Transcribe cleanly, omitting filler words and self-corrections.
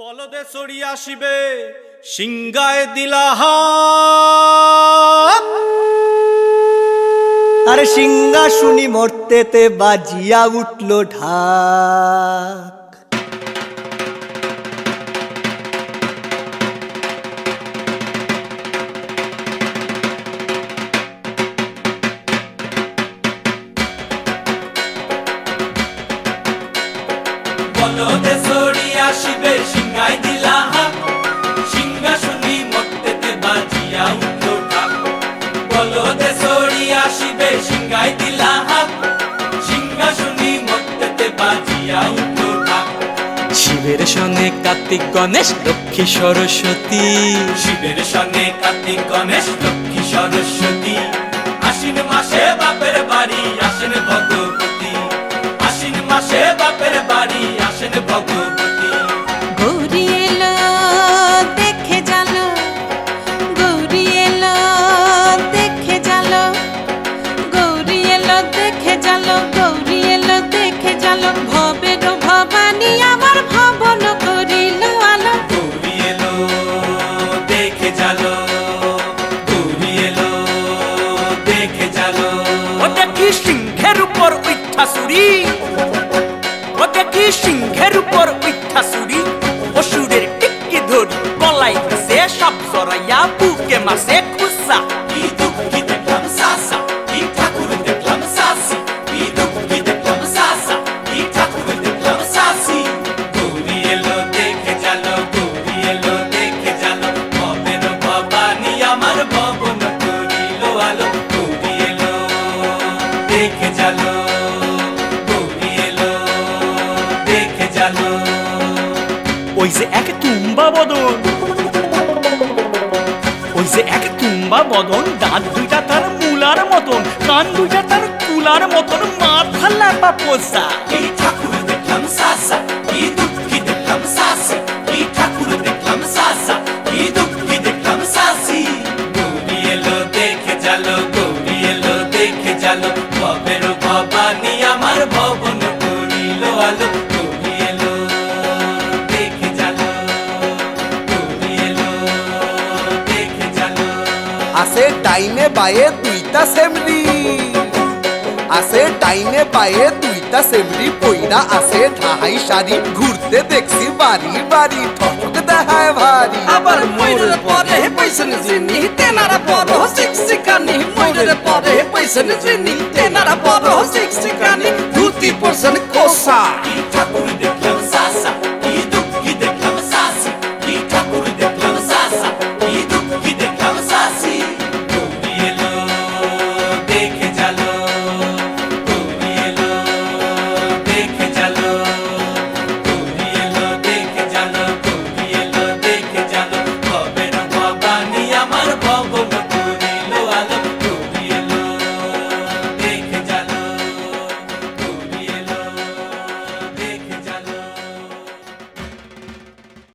বলদে চড়ি আসিবে সিংগায় দিলা হাত। আরে সিংহা শুনি মরতেতে বাজিয়া উঠল ঢাক। বলদে চড়ি আসিবে সিংগায় দিলা হাত। সিংহা শুনি মরতেতে বাজিয়া উঠল ঢাক। বলদে চড়ি আসিবে সিংগায় দিলা হাত। সিংহা শুনি মরতেতে বাজিয়া উঠল ঢাক। শিবের সঙ্গে কার্তিক গণেশ লক্ষ্মী সরস্বতী, শিবের সঙ্গে কার্তিক গণেশ লক্ষ্মী সরস্বতী। আশ্বিন মাসে বাপের বাড়ি আসেন ভগবতী। আশ্বিন মাসে বাপের বাড়ি আসেন ভগবতী। গৌরী এলো দেখে জালো, গৌরী এলো দেখে জালো, গৌরী এলো দেখে জালো, গৌরী এলো দেখে জালো। ভবের ভবানী আমার ভবন করিল আলো। গৌরী এলো দেখে জালো, গৌরী এলো দেখে জালো। ওটা কি সিংহের উপর উঠা চুরি, ওটা কি সিংহের উপর উঠা চুরি। অসুরের টিকি ধরি গলায় গেছে সব জড়াইয়া বুকে মাসে খুসা। কি দুঃখী দেখলাম সাসা, কি ঠাকুর দেখলাম সাসি। কি দুঃখী দেখলাম সাসা, কি ঠাকুর দেখলাম সাসি। গৌরী এলো দেখে জালো, গৌরী এলো দেখে জালো। ভবের ভবানী আমার ভবন করিল আলো। গৌরী এলো দেখে জালো, গৌরী এলো দেখে জালো। ওই যে এক তুম্বা বদন, ওই যে এক তুম্বা বদন, দাঁত দুইটা তার মূলার মতন, কান দুইটা তার কুলার মতন, মাথা লাপা পোষা। কি ঠাকুর দেখলাম সাসা, কি দুঃখী দেখলাম সাসি। কি ঠাকুর দেখলাম সাসা, কি দুঃখী দেখলাম সাসি। গৌরী এলো দেখে জালো, গৌরী এলো দেখে জালো। ভবের ভবানী আমার ভবন করিল আলো। গৌরী এলো দেখে জালো, গৌরী এলো দেখে জালো। আছে ডাইনে বায়ে দুইটা সেমরি, আছে ডাইনে বায়ে দুইটা সেমরি। পইরা আছে ঢাহাই শাড়ি, ঘুরতে দেখছি বাড়ি বাড়ি, ঠক দেখায় ভারী। আবার ময়ূরের পরে পয়সন জিনি, তেনারা বড় শিক্ষিকানি। ময়ূরের পরে পয়সন জিনি, তেনারা বড় শিক্ষিকানি। ধুতি পরছেন কোসা, কি